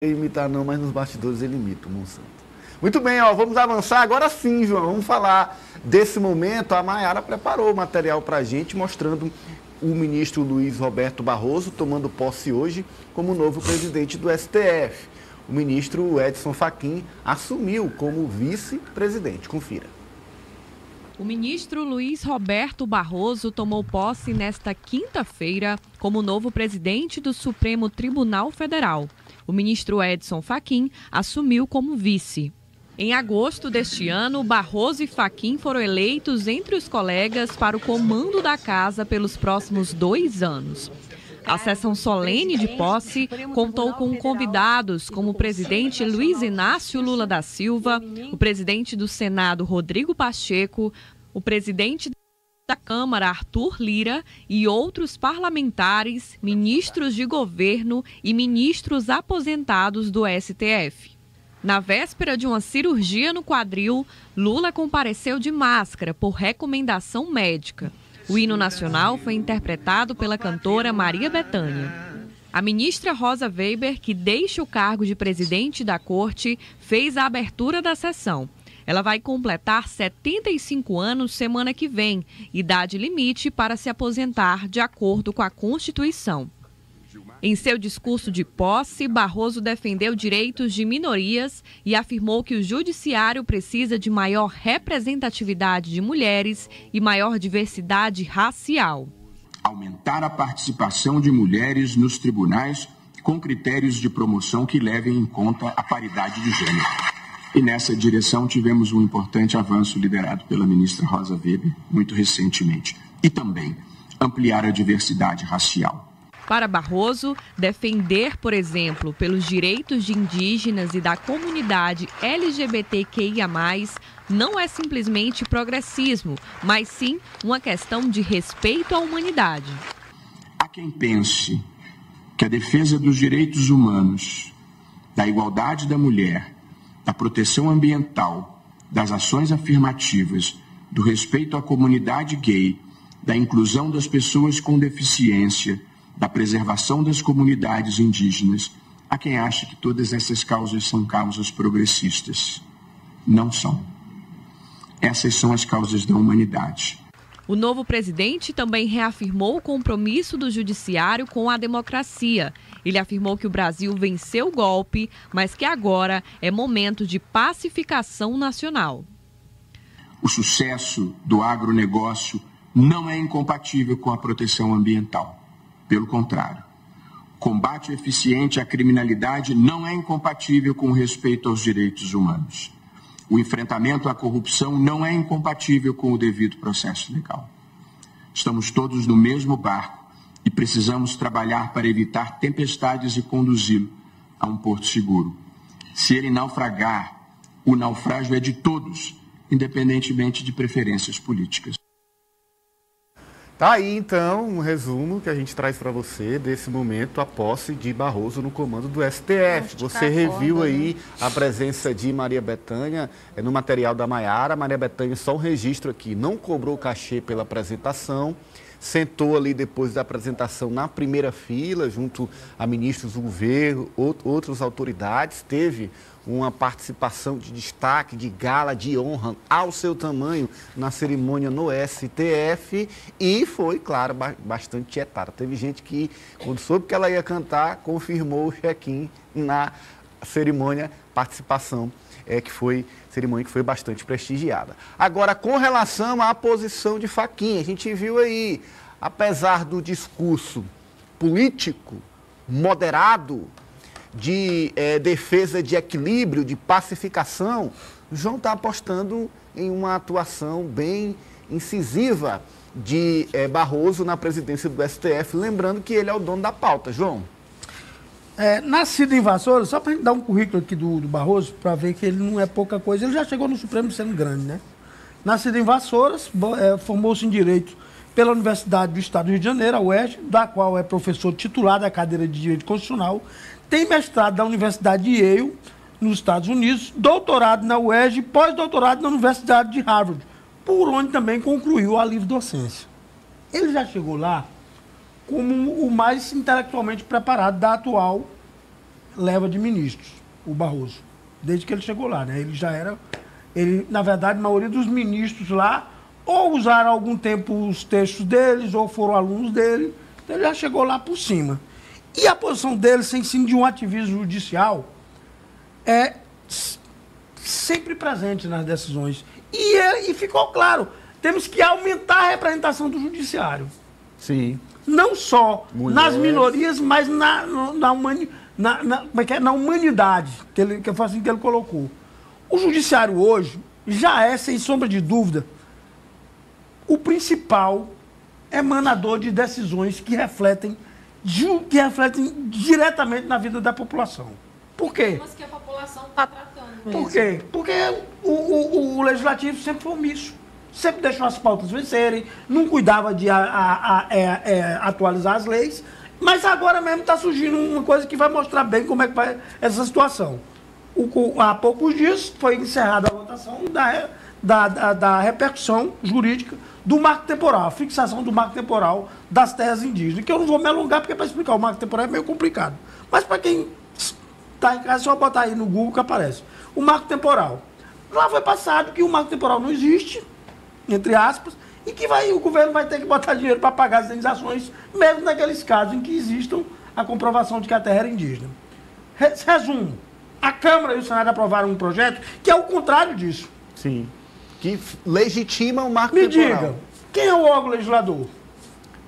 imitar não, mas nos bastidores ele imita o Monsanto. Muito bem, ó, vamos avançar agora sim, João. Vamos falar desse momento. A Maiara preparou o material para a gente, mostrando o ministro Luiz Roberto Barroso tomando posse hoje como novo presidente do STF. O ministro Edson Fachin assumiu como vice-presidente. Confira. O ministro Luiz Roberto Barroso tomou posse nesta quinta-feira como novo presidente do Supremo Tribunal Federal. O ministro Edson Fachin assumiu como vice. Em agosto deste ano, Barroso e Fachin foram eleitos entre os colegas para o comando da casa pelos próximos 2 anos. A sessão solene de posse contou com convidados como o presidente Luiz Inácio Lula da Silva, o presidente do Senado Rodrigo Pacheco, o presidente da Câmara Arthur Lira e outros parlamentares, ministros de governo e ministros aposentados do STF. Na véspera de uma cirurgia no quadril, Lula compareceu de máscara por recomendação médica. O hino nacional foi interpretado pela cantora Maria Bethânia. A ministra Rosa Weber, que deixa o cargo de presidente da corte, fez a abertura da sessão. Ela vai completar 75 anos semana que vem, idade limite para se aposentar de acordo com a Constituição. Em seu discurso de posse, Barroso defendeu direitos de minorias e afirmou que o judiciário precisa de maior representatividade de mulheres e maior diversidade racial. Aumentar a participação de mulheres nos tribunais com critérios de promoção que levem em conta a paridade de gênero. E nessa direção tivemos um importante avanço liderado pela ministra Rosa Weber muito recentemente. E também ampliar a diversidade racial. Para Barroso, defender, por exemplo, pelos direitos de indígenas e da comunidade LGBTQIA+, não é simplesmente progressismo, mas sim uma questão de respeito à humanidade. Há quem pense que a defesa dos direitos humanos, da igualdade da mulher, da proteção ambiental, das ações afirmativas, do respeito à comunidade gay, da inclusão das pessoas com deficiência, da preservação das comunidades indígenas, há quem ache que todas essas causas são causas progressistas. Não são. Essas são as causas da humanidade. O novo presidente também reafirmou o compromisso do judiciário com a democracia. Ele afirmou que o Brasil venceu o golpe, mas que agora é momento de pacificação nacional. O sucesso do agronegócio não é incompatível com a proteção ambiental. Pelo contrário, combate eficiente à criminalidade não é incompatível com o respeito aos direitos humanos. O enfrentamento à corrupção não é incompatível com o devido processo legal. Estamos todos no mesmo barco e precisamos trabalhar para evitar tempestades e conduzi-lo a um porto seguro. Se ele naufragar, o naufrágio é de todos, independentemente de preferências políticas. Tá aí, então, um resumo que a gente traz para você desse momento, a posse de Barroso no comando do STF. Você reviu aí a presença de Maria Bethânia no material da Maiara. Maria Bethânia, só um registro aqui, não cobrou cachê pela apresentação, sentou ali depois da apresentação na primeira fila, junto a ministros do governo, outras autoridades, teve uma participação de destaque, de gala, de honra ao seu tamanho na cerimônia no STF e foi, claro, bastante tietada. Teve gente que, quando soube que ela ia cantar, confirmou o check-in na cerimônia, participação, que foi cerimônia que foi bastante prestigiada. Agora, com relação à posição de Fachin, a gente viu aí, apesar do discurso político moderado, de defesa de equilíbrio, de pacificação, o João está apostando em uma atuação bem incisiva de Barroso na presidência do STF, lembrando que ele é o dono da pauta. João. Nascido em Vassouras, só para a gente dar um currículo aqui do Barroso, para ver que ele não é pouca coisa, ele já chegou no Supremo sendo grande, né? Nascido em Vassouras, formou-se em Direito pela Universidade do Estado do Rio de Janeiro, a UERJ, da qual é professor titular da cadeira de Direito Constitucional, tem mestrado da Universidade de Yale, nos Estados Unidos, doutorado na UERJ e pós-doutorado na Universidade de Harvard, por onde também concluiu a livre docência. Ele já chegou lá como o mais intelectualmente preparado da atual leva de ministros, o Barroso, desde que ele chegou lá, né? Ele já era... na verdade, a maioria dos ministros lá ou usaram algum tempo os textos deles, ou foram alunos dele, então ele já chegou lá por cima. E a posição dele, sem ser de um ativismo judicial, é sempre presente nas decisões. E ficou claro, temos que aumentar a representação do judiciário. Sim. Não só Mulheres. Nas minorias, mas na humanidade, que foi assim que ele colocou. O judiciário hoje já é, sem sombra de dúvida, o principal emanador de decisões que refletem diretamente na vida da população. Por quê? Mas que a população está tratando mesmo. Por quê? Porque o legislativo sempre foi omisso. Sempre deixou as pautas vencerem, não cuidava de atualizar as leis, mas agora mesmo está surgindo uma coisa que vai mostrar bem como é que vai essa situação. Há poucos dias foi encerrada a votação da repercussão jurídica do marco temporal, a fixação do marco temporal das terras indígenas, que eu não vou me alongar, porque para explicar o marco temporal é meio complicado. Mas para quem está em casa, é só botar aí no Google que aparece. O marco temporal. Lá foi passado que o marco temporal não existe, entre aspas, e que o governo vai ter que botar dinheiro para pagar as indenizações, mesmo naqueles casos em que existam a comprovação de que a terra era indígena. Resumo, a Câmara e o Senado aprovaram um projeto que é o contrário disso. Sim. Que legitima o marco Me temporal. diga, quem é o órgão legislador?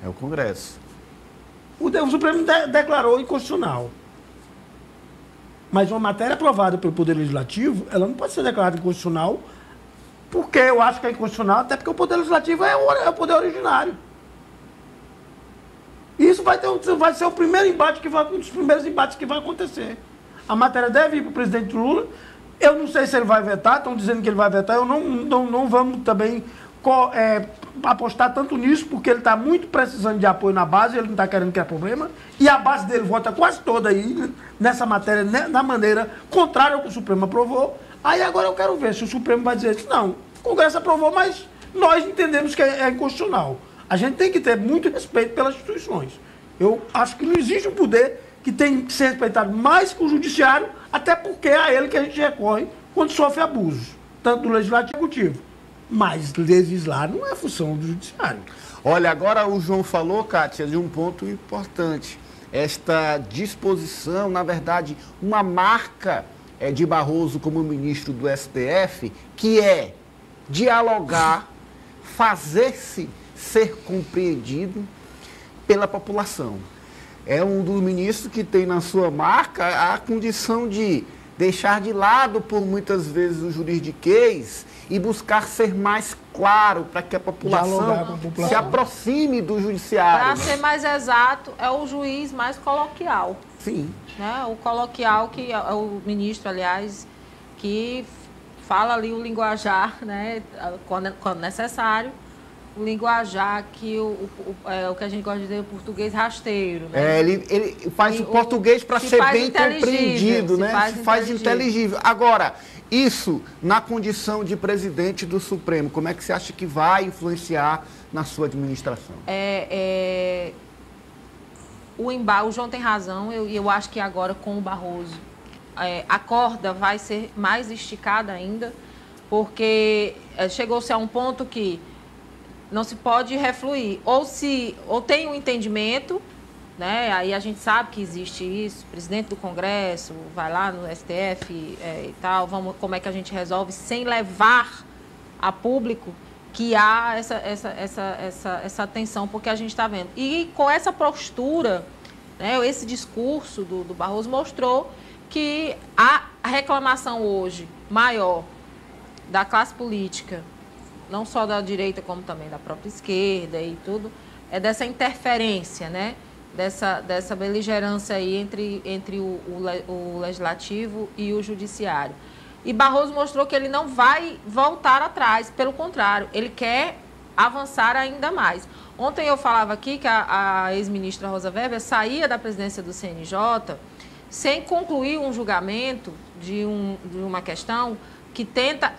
É o Congresso. O Supremo declarou inconstitucional. Mas uma matéria aprovada pelo Poder Legislativo, ela não pode ser declarada inconstitucional, porque eu acho que é inconstitucional, até porque o Poder Legislativo é o poder originário. Isso vai ser o primeiro embate um dos primeiros embates que vai acontecer. A matéria deve ir para o presidente Lula. Eu não sei se ele vai vetar, estão dizendo que ele vai vetar. Eu não vamos também apostar tanto nisso, porque ele está muito precisando de apoio na base, ele não está querendo criar problema. E a base dele vota quase toda aí nessa matéria, na maneira contrária ao que o Supremo aprovou. Aí agora eu quero ver se o Supremo vai dizer assim, não, o Congresso aprovou, mas nós entendemos que é inconstitucional. A gente tem que ter muito respeito pelas instituições. Eu acho que não existe um poder que tem que ser respeitado mais que o judiciário, até porque é a ele que a gente recorre quando sofre abusos, tanto do legislativo quanto do executivo. Mas legislar não é função do judiciário. Olha, agora o João falou, Kátia, de um ponto importante. Esta disposição, na verdade, uma marca de Barroso como ministro do STF, que é dialogar, fazer-se ser compreendido pela população. É um dos ministros que tem na sua marca a condição de deixar de lado, por muitas vezes, o juridiquês e buscar ser mais claro para que a população se aproxime do judiciário. Para ser mais exato, é o juiz mais coloquial. Sim. Né? O coloquial, que é o ministro, aliás, que fala ali o linguajar, né? Quando necessário, o linguajar que o que a gente gosta de dizer, o português rasteiro. Né? Ele faz o português para ser bem compreendido, né? Se faz inteligível. Agora, isso na condição de presidente do Supremo, como é que você acha que vai influenciar na sua administração? O João tem razão, eu acho que agora com o Barroso a corda vai ser mais esticada ainda, porque chegou-se a um ponto que não se pode refluir. Ou tem um entendimento, né? Aí a gente sabe que existe isso, presidente do Congresso, vai lá no STF e tal, como é que a gente resolve sem levar a público que há essa tensão, porque a gente está vendo. E com essa postura, né, esse discurso do Barroso mostrou que a reclamação hoje maior da classe política, não só da direita, como também da própria esquerda e tudo, é dessa interferência, né? Dessa beligerância aí entre o legislativo e o judiciário. E Barroso mostrou que ele não vai voltar atrás, pelo contrário, ele quer avançar ainda mais. Ontem eu falava aqui que a ex-ministra Rosa Weber saía da presidência do CNJ sem concluir um julgamento de uma questão que tenta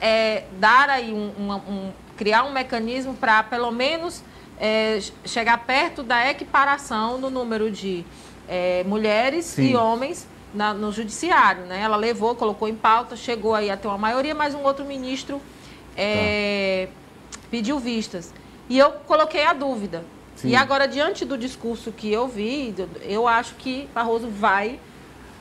dar aí criar um mecanismo para, pelo menos, chegar perto da equiparação no número de mulheres e homens no judiciário, né? Ela levou, colocou em pauta, chegou aí a ter uma maioria, mas um outro ministro pediu vistas. E eu coloquei a dúvida. Sim. E agora, diante do discurso que eu vi, eu acho que Barroso vai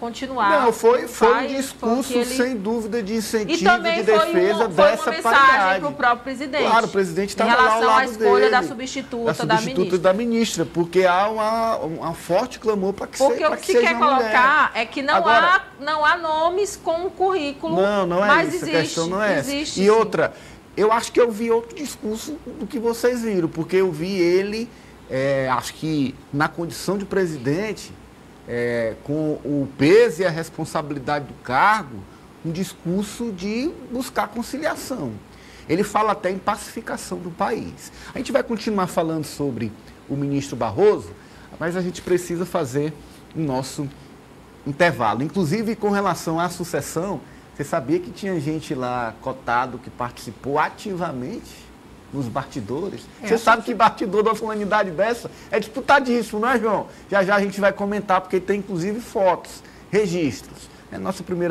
continuar. Não, foi um discurso, sem dúvida, de incentivo, de defesa dessa paridade. Foi uma mensagem para o próprio presidente. Claro, o presidente estava lá ao lado dele. Em relação à escolha da substituta da ministra. Porque há um forte clamor para que seja mulher. Porque o que se quer colocar é que não há nomes com um currículo. Não é isso, a questão não é essa. Existe, e outra, eu acho que eu vi outro discurso do que vocês viram, porque eu vi ele, acho que na condição de presidente, com o peso e a responsabilidade do cargo, um discurso de buscar conciliação. Ele fala até em pacificação do país. A gente vai continuar falando sobre o ministro Barroso, mas a gente precisa fazer o nosso intervalo. Inclusive, com relação à sucessão, você sabia que tinha gente lá cotado que participou ativamente nos bastidores? Você sabe que bastidor de uma solenidade dessa é disputadíssimo, não é, João? Já a gente vai comentar, porque tem inclusive fotos, registros. É nossa primeira